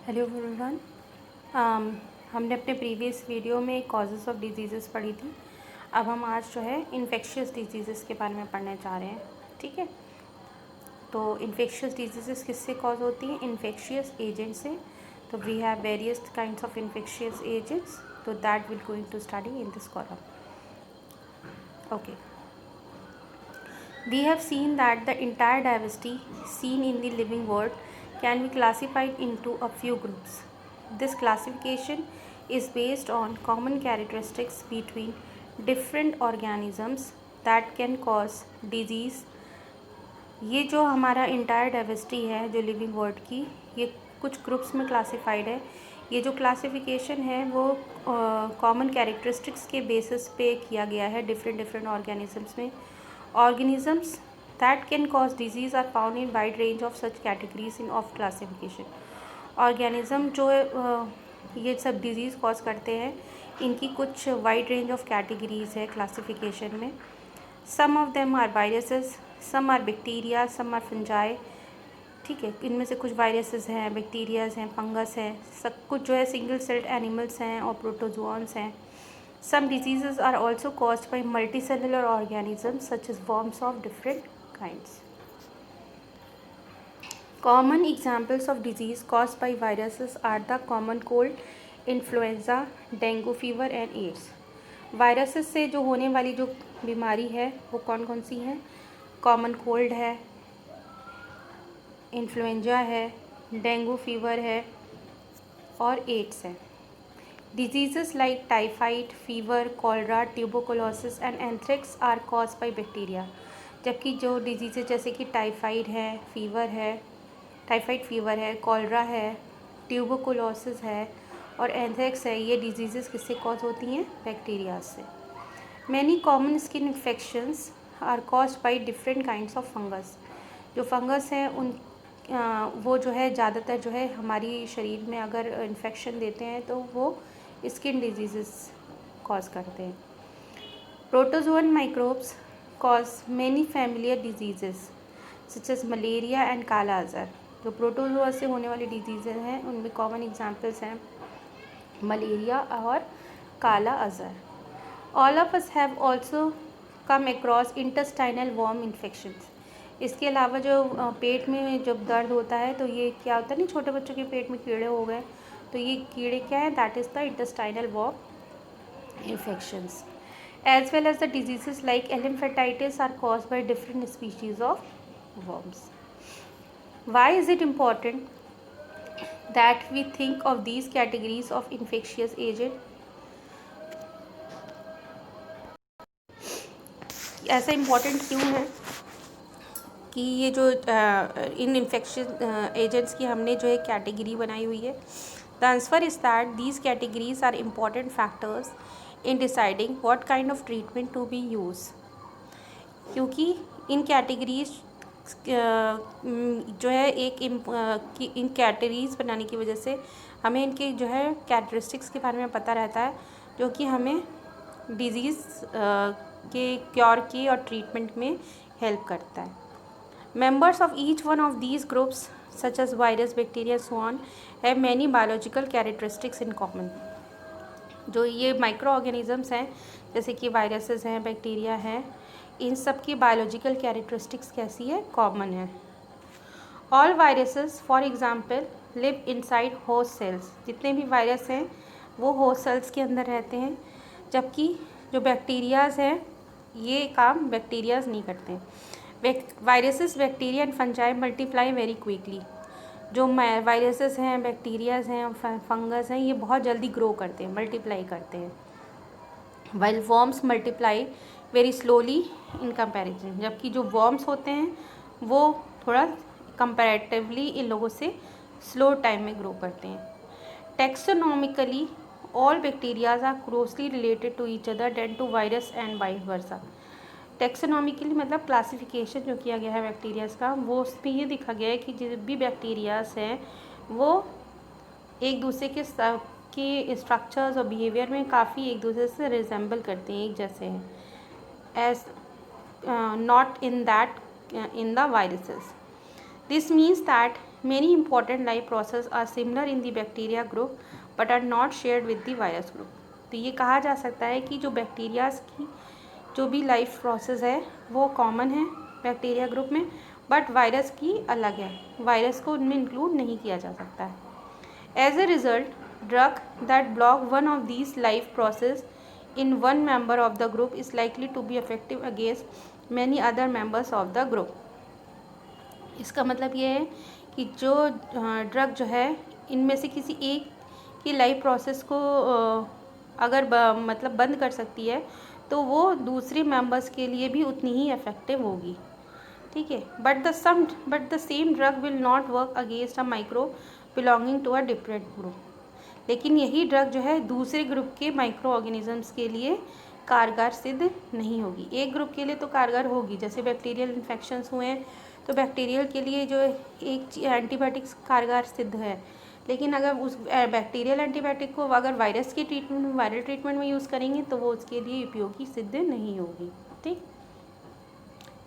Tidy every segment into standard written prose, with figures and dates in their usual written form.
Hello everyone. हमने अपने previous video में कॉजेज़ ऑफ डिजीज़ेस पढ़ी थी। अब हम आज जो है इन्फेक्शियस डिजीज़ेस के बारे में पढ़ने जा रहे हैं। ठीक है, तो इन्फेक्शियस डिजीज़ेस किससे कॉज होती हैं? इन्फेक्शियस एजेंट से। तो we have various kinds of infectious agents, तो that will going to study in this column. Okay. We have seen that the entire diversity seen in the living world can be classified into a few groups. This classification is based on common characteristics between different organisms that can cause disease. ये जो हमारा entire diversity है जो living world की, ये कुछ groups में classified है. ये जो क्लासिफिकेशन है वो कॉमन कैरेक्टरिस्टिक्स के बेसिस पे किया गया है डिफरेंट ऑर्गेनिजम्स में. Organisms that can cause disease are found in wide range of such categories in of classification. Organism जो ये सब डिज़ीज़ कॉज करते हैं, इनकी कुछ वाइड रेंज ऑफ कैटेगरीज़ है क्लासिफिकेशन में. Some of them are viruses, some are bacteria, some are fungi. ठीक है, इनमें से कुछ वायरसेस हैं, बैक्टीरियाज हैं, फंगस हैं, सब कुछ जो है सिंगल सेल्ड एनिमल्स हैं और प्रोटोजोअन्स हैं. Some diseases are also caused by multicellular organisms such as worms of different kinds. Common examples of disease caused by viruses are the common cold, influenza, dengue fever and AIDS. Viruses से जो होने वाली जो बीमारी है वो कौन कौन सी हैं? कॉमन कोल्ड है, इन्फ्लुएंजा है, डेंगू फीवर है और एड्स है. Diseases like typhoid, fever, cholera, tuberculosis and anthrax are caused by bacteria. जबकि जो डिजीज़ेज जैसे कि टाइफाइड फीवर है, कॉलरा है, ट्यूबरकुलोसिस है और एंथ्रेक्स है, ये डिजीज़ेज किससे कॉज होती हैं? बैक्टीरिया से. Many common skin infections are caused by different kinds of fungus. जो फंगस हैं उन वो जो है ज़्यादातर जो है हमारी शरीर में अगर इन्फेक्शन देते हैं तो वो स्किन डिजीज़ेस कॉज करते हैं. Protozoan microbes cause many familiar diseases such as malaria and kala azar. जो प्रोटोजोआ से होने वाली डिजीज़ेज हैं उनमें कॉमन एग्जांपल्स हैं मलेरिया और kala azar. All of us have also come across intestinal worm infections. इसके अलावा जो पेट में जब दर्द होता है तो ये क्या होता है ना, छोटे बच्चों के पेट में कीड़े हो गए तो ये कीड़े क्या है? That is the intestinal worm infections. As well as the diseases like elephantiasis are caused by different species of worms. Why is it important that we think of these categories of infectious agent? ऐसा important क्यों है कि ये जो इन infection agents की हमने जो है कैटेगरी बनाई हुई है? The answer is that these categories are important factors in deciding what kind of treatment to be used. क्योंकि इन कैटेगरीज जो है इन कैटेगरीज बनाने की वजह से हमें इनके जो है कैरेक्टरिस्टिक्स के बारे में पता रहता है, जो कि हमें डिजीज़ के क्योर की और ट्रीटमेंट में हेल्प करता है. Members of each one of these groups such as virus, bacteria, so on have many biological characteristics in common. जो ये माइक्रो ऑर्गेनिजम्स हैं जैसे कि वायरसेस हैं, बैक्टीरिया हैं, इन सब की बायोलॉजिकल कैरेक्टरिस्टिक्स कैसी है? कॉमन है. All viruses for example live inside host cells. जितने भी वायरस हैं वो होस्ट सेल्स के अंदर रहते हैं, जबकि जो बैक्टीरियाज हैं ये काम बैक्टीरियाज नहीं करते. Viruses, bacteria and fungi multiply very quickly. जो वायरसेस हैं, बैक्टीरियाज हैं, फंगस हैं, ये बहुत जल्दी ग्रो करते हैं, मल्टीप्लाई करते हैं. While worms multiply very slowly in comparison. जबकि जो वॉर्म्स होते हैं वो थोड़ा कंपैरेटिवली इन लोगों से स्लो टाइम में ग्रो करते हैं. Taxonomically all bacterias are closely related to each other than to virus and vice versa. Taxonomically मतलब क्लासिफिकेशन जो किया गया है बैक्टीरियाज का, वो उस पर ये दिखा गया है कि जितने भी बैक्टीरियाज हैं वो एक दूसरे के स्ट्रक्चर्स और बिहेवियर में काफ़ी एक दूसरे से रिजेंबल करते हैं, एक जैसे हैं, as not in that in the viruses. This means that Many important life processes are similar in the bacteria group but are not shared with the virus group. तो ये कहा जा सकता है कि जो बैक्टीरियाज की जो भी लाइफ प्रोसेस है वो कॉमन है बैक्टीरिया ग्रुप में, बट वायरस की अलग है, वायरस को उनमें इंक्लूड नहीं किया जा सकता है। As a result, drug that block one of these life process in one member of the group is likely to be effective against many other members of the group. इसका मतलब ये है कि जो ड्रग जो है इनमें से किसी एक की लाइफ प्रोसेस को अगर मतलब बंद कर सकती है तो वो दूसरे मेंबर्स के लिए भी उतनी ही इफ़ेक्टिव होगी, ठीक है। But the same drug will not work against a micro belonging to a different group. लेकिन यही ड्रग जो है दूसरे ग्रुप के माइक्रो ऑर्गेनिजम्स के लिए कारगर सिद्ध नहीं होगी। एक ग्रुप के लिए तो कारगर होगी, जैसे बैक्टीरियल इन्फेक्शंस हुए हैं तो बैक्टीरियल के लिए जो एक एंटीबायोटिक्स कारगर सिद्ध है, लेकिन अगर उस बैक्टीरियल एंटीबायोटिक को अगर वायरस के ट्रीटमेंट वायरल ट्रीटमेंट में यूज़ करेंगे तो वो उसके लिए उपयोगी सिद्ध नहीं होगी, ठीक।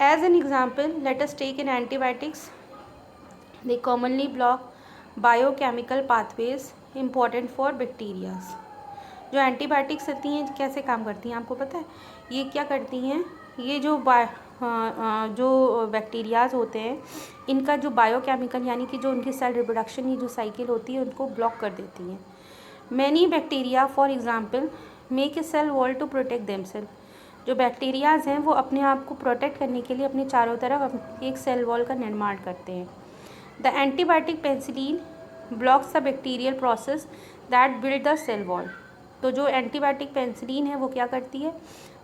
As an example, let us take an antibiotics, they commonly block biochemical pathways important for bacterias. जो एंटीबायोटिक्स होती हैं कैसे काम करती हैं आपको पता है? ये क्या करती हैं, ये जो बैक्टीरियाज होते हैं इनका जो बायोकेमिकल यानी कि जो उनकी सेल रिप्रोडक्शन की जो साइकिल होती है उनको ब्लॉक कर देती हैं। Many bacteria for example make a cell wall to protect themself. जो बैक्टीरियाज हैं वो अपने आप को प्रोटेक्ट करने के लिए अपने चारों तरफ एक सेल वॉल का निर्माण करते हैं। The antibiotic penicillin blocks the bacterial process that build the cell wall. तो जो एंटीबायोटिक पेनिसिलिन है वो क्या करती है,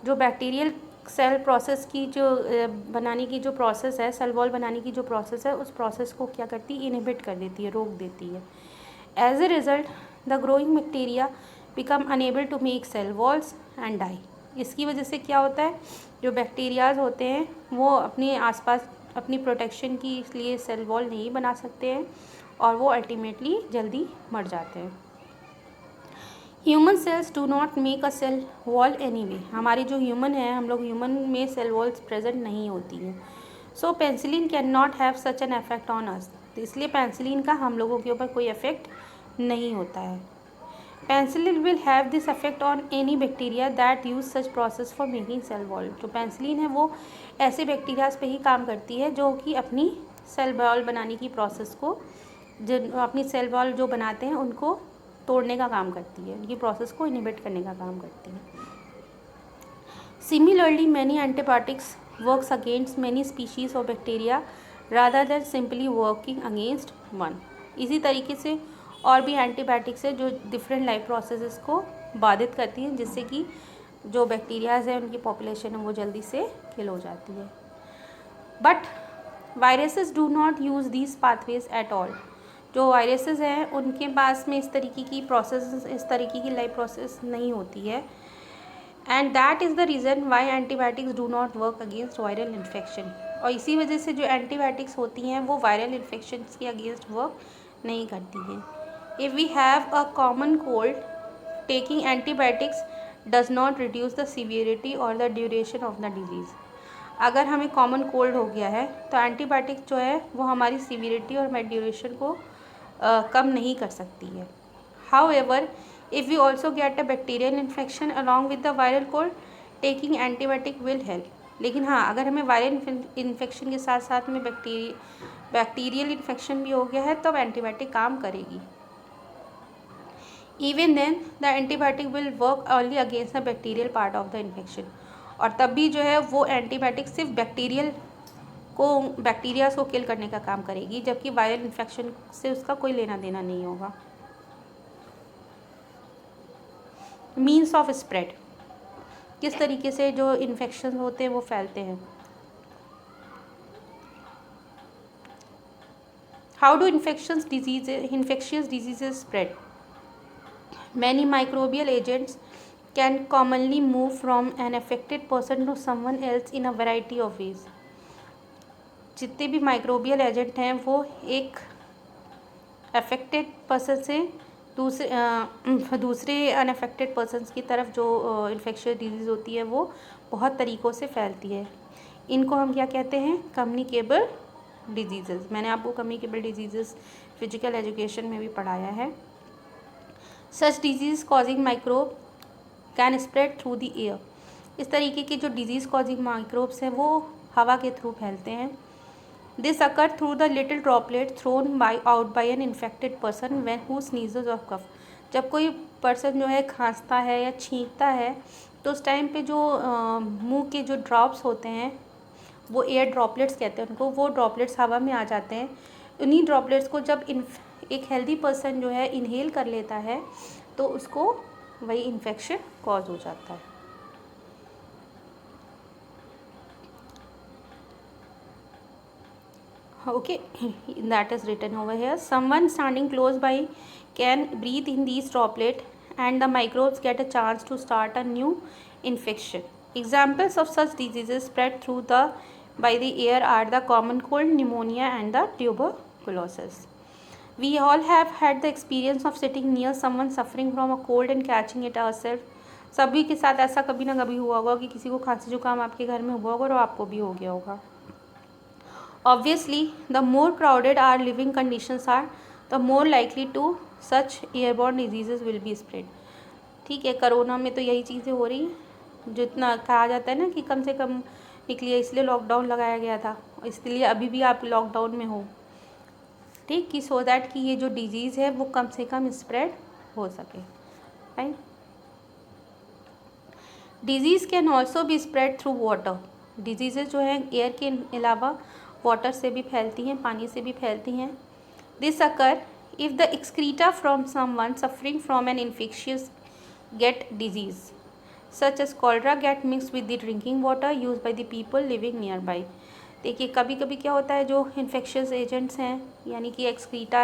जो बैक्टीरियल सेल प्रोसेस की जो बनाने की जो प्रोसेस है, सेल वॉल बनाने की जो प्रोसेस है, उस प्रोसेस को क्या करती है, इनहिबिट कर देती है, रोक देती है। As a result the growing bacteria become unable to make cell walls and die. इसकी वजह से क्या होता है, जो बैक्टीरियाज होते हैं वो अपने आसपास अपनी प्रोटेक्शन के लिए सेल वॉल नहीं बना सकते हैं और वो अल्टीमेटली जल्दी मर जाते हैं। Human cells do not make a cell wall anyway. हमारे जो ह्यूमन है, हम लोग ह्यूमन में सेल वॉल्स प्रेजेंट नहीं होती हैं। So penicillin can not have such an effect on us. तो इसलिए पेनिसिलिन का हम लोगों के ऊपर कोई इफेक्ट नहीं होता है। Penicillin will have this effect on any bacteria that use such process for making cell wall. जो पेनिसिलिन है वो ऐसे बैक्टीरियाज पे ही काम करती है जो कि अपनी सेल वॉल बनाने की प्रोसेस को, जो अपनी सेल वॉल जो बनाते हैं उनको तोड़ने का काम करती है, उनकी प्रोसेस को इनहिबिट करने का काम करती है। Similarly many antibiotics works against many species of bacteria rather than simply working against one. इसी तरीके से और भी एंटीबायोटिक्स है जो डिफरेंट लाइफ प्रोसेसेस को बाधित करती हैं, जिससे कि जो बैक्टीरियाज है उनकी पॉपुलेशन है वो जल्दी से किल हो जाती है। But viruses do not use these pathways at all. जो वायरसेस हैं उनके पास में इस तरीके की प्रोसेस, इस तरीके की लाइफ प्रोसेस नहीं होती है। And that is the reason why antibiotics do not work against viral infection. और इसी वजह से जो एंटीबायोटिक्स होती हैं वो वायरल इन्फेक्शन के अगेंस्ट वर्क नहीं करती हैं। If we have a common cold, taking antibiotics does not reduce the severity और the duration of the disease. अगर हमें कॉमन कोल्ड हो गया है तो एंटीबायोटिक जो है वो हमारी सीवियरिटी और ड्यूरेशन को कम नहीं कर सकती है। However if we also get a bacterial infection along with the viral cold, taking antibiotic will help. लेकिन हाँ, अगर हमें वायरल इन्फेक्शन के साथ साथ में बैक्टीरियल इन्फेक्शन भी हो गया है तब एंटीबायोटिक काम करेगी। Even then the antibiotic will work only against the bacterial part of the infection. और तब भी जो है वो एंटीबायोटिक सिर्फ बैक्टीरियाज को किल करने का काम करेगी, जबकि वायरल इन्फेक्शन से उसका कोई लेना देना नहीं होगा। मीन्स ऑफ स्प्रेड, किस तरीके से जो इन्फेक्शन होते हैं वो फैलते हैं। How do infectious diseases spread. Many microbial agents can commonly move from an affected person to someone else in a variety of ways. जितने भी माइक्रोबियल एजेंट हैं वो एक अफेक्टेड पर्सन से दूसरे अनअफेक्टेड पर्सनस की तरफ जो इन्फेक्शियस डिजीज़ होती है वो बहुत तरीक़ों से फैलती है। इनको हम क्या कहते हैं, कम्युनिकेबल डिजीज़ेस। मैंने आपको कम्युनिकेबल डिजीज़ेस फिजिकल एजुकेशन में भी पढ़ाया है। Such disease causing microbe can spread through the air. इस तरीके के जो डिजीज़ कॉजिंग माइक्रोब्स हैं वो हवा के थ्रू फैलते हैं। This occur through the little droplet thrown out by an infected person when who sneezes और कफ। जब कोई पर्सन जो है खांसता है या छींकता है तो उस टाइम पे जो मुंह के जो ड्रॉप्स होते हैं वो एयर ड्रॉपलेट्स कहते हैं उनको, वो ड्रॉपलेट्स हवा में आ जाते हैं। उन्हीं ड्रॉपलेट्स को जब एक हेल्दी पर्सन जो है इनहेल कर लेता है तो उसको वही इन्फेक्शन कॉज हो जाता है। Okay, that is written over here. Someone standing close by can breathe in these droplets and the microbes get a chance to start a new infection. Examples of such diseases spread through by the air are the common cold, pneumonia and the tuberculosis. We all have had the experience of sitting near someone suffering from a cold and catching it ourselves. सभी के साथ ऐसा कभी ना कभी हुआ होगा कि किसी को खांसी जुकाम आपके घर में हुआ होगा और आपको भी हो गया होगा। Obviously, the more crowded our living conditions are, the more likely to such airborne diseases will be spread. ठीक है, कोरोना में तो यही चीज़ें हो रही हैं। जितना कहा जाता है ना कि कम से कम निकलिए, इसलिए लॉकडाउन लगाया गया था, इसलिए अभी भी आप लॉकडाउन में हो, ठीक, कि सो दैट कि ये जो डिजीज़ है वो कम से कम स्प्रेड हो सके, right. Disease can also be spread through water. Diseases जो हैं एयर के अलावा वाटर से भी फैलती हैं, पानी से भी फैलती हैं। This occur if the excreta from someone suffering from an infectious gut disease such as cholera get mix with the drinking water use by the people living nearby. देखिए कभी कभी क्या होता है, जो इन्फेक्शियस एजेंट्स हैं यानी कि एक्सक्रीटा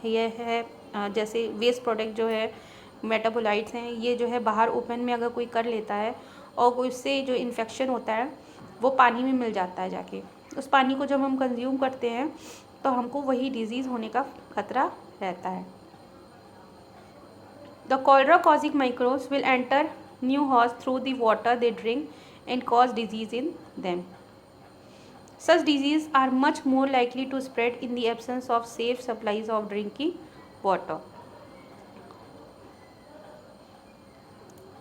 ये है जैसे वेस्ट प्रोडक्ट जो है मेटाबोलाइट्स हैं, ये जो है बाहर ओपन में अगर कोई कर लेता है और उससे जो इन्फेक्शन होता है वो पानी में मिल जाता है जाके, उस पानी को जब हम कंज्यूम करते हैं तो हमको वही डिजीज़ होने का खतरा रहता है। The cholera causing microbes will enter new house through the water they drink and cause disease in them. Such disease are much more likely to spread in the absence of safe supplies of drinking water.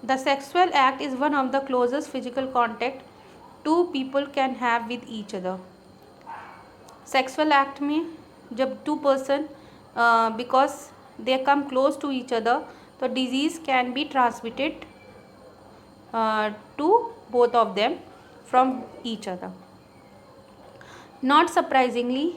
The sexual act is one of the closest physical contact two people can have with each other. Sexual act में जब two person because they come close to each other तो disease can be transmitted to both of them from each other. Not surprisingly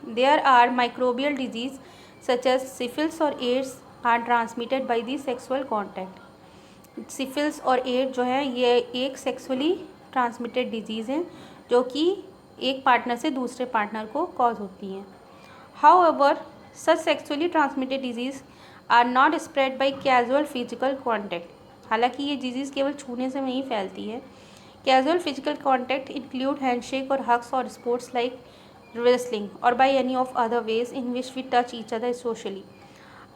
there are microbial disease such as syphilis और AIDS are transmitted by the sexual contact. Syphilis और AIDS जो है ये एक sexually transmitted disease हैं जो कि एक पार्टनर से दूसरे पार्टनर को कॉज होती हैं। However such sexually transmitted disease are not spread by casual physical contact. हालांकि ये डिजीज़ केवल छूने से नहीं फैलती है। Casual physical contact include handshake और हग्स और स्पोर्ट्स लाइक रेसलिंग और by any of other ways in which we touch each other socially.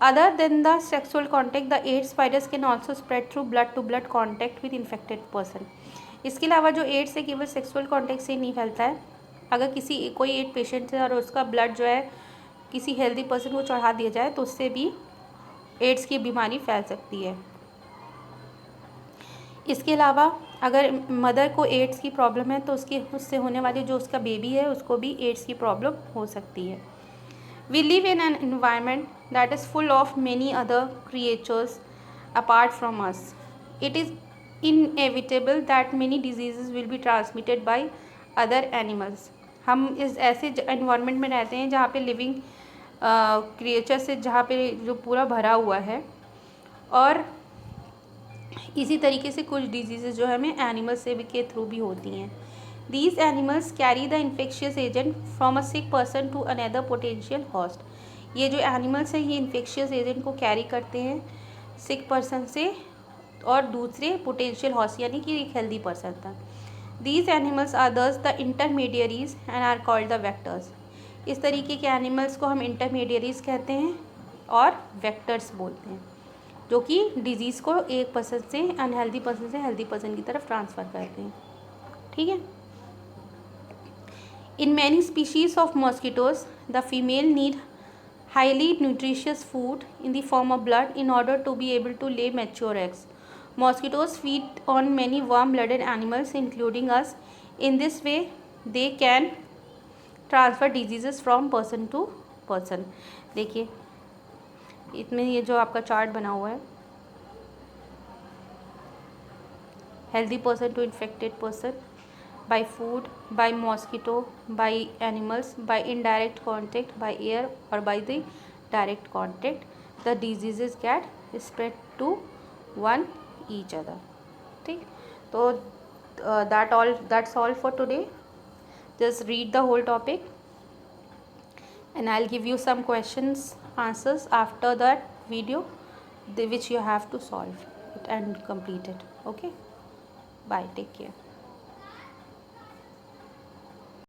Other than the sexual contact, the AIDS virus can also spread through blood-to-blood contact with infected person. इसके अलावा जो ads है केवल sexual contact से नहीं फैलता है। अगर कोई एड पेशेंट है और उसका ब्लड जो है किसी हेल्दी पर्सन को चढ़ा दिया जाए तो उससे भी एड्स की बीमारी फैल सकती है। इसके अलावा अगर मदर को एड्स की प्रॉब्लम है तो उससे होने वाली जो उसका बेबी है उसको भी एड्स की प्रॉब्लम हो सकती है। We live in an environment that is full of many other creatures apart from us. It is inevitable that many diseases will be transmitted by other animals. हम इस ऐसे environment में रहते हैं जहाँ पे living creature से जहाँ पे जो पूरा भरा हुआ है और इसी तरीके से कुछ diseases जो हमें animals से भी के थ्रू भी होती हैं। These animals carry the infectious agent from a sick person to another potential host. ये जो एनिमल्स हैं ये इन्फेक्शियस एजेंट को कैरी करते हैं सिक पर्सन से और दूसरे पोटेंशियल हॉस्ट यानी कि एक हेल्दी पर्सन तक। These animals are thus the intermediaries and are called the vectors. इस तरीके के एनिमल्स को हम इंटरमीडियरीज कहते हैं और वेक्टर्स बोलते हैं जो कि डिजीज़ को एक पर्सन से अनहेल्दी पर्सन से हेल्दी पर्सन की तरफ ट्रांसफ़र करते हैं। ठीक है। In many species of mosquitoes, the female need highly nutritious food in the form of blood in order to be able to lay mature eggs. Mosquitoes feed on many warm-blooded animals, including us. In this way, they can transfer disease from person to person. देखिए इसमें ये जो आपका chart बना हुआ है, healthy person to infected person, by food, by mosquito, by animals, by indirect contact, by air और by the direct contact the disease get spread to one each other. ठीक, तो that's all for today. Just read the whole topic and I'll give you some questions answers after that video which you have to solve it and complete it. Okay, bye, take care.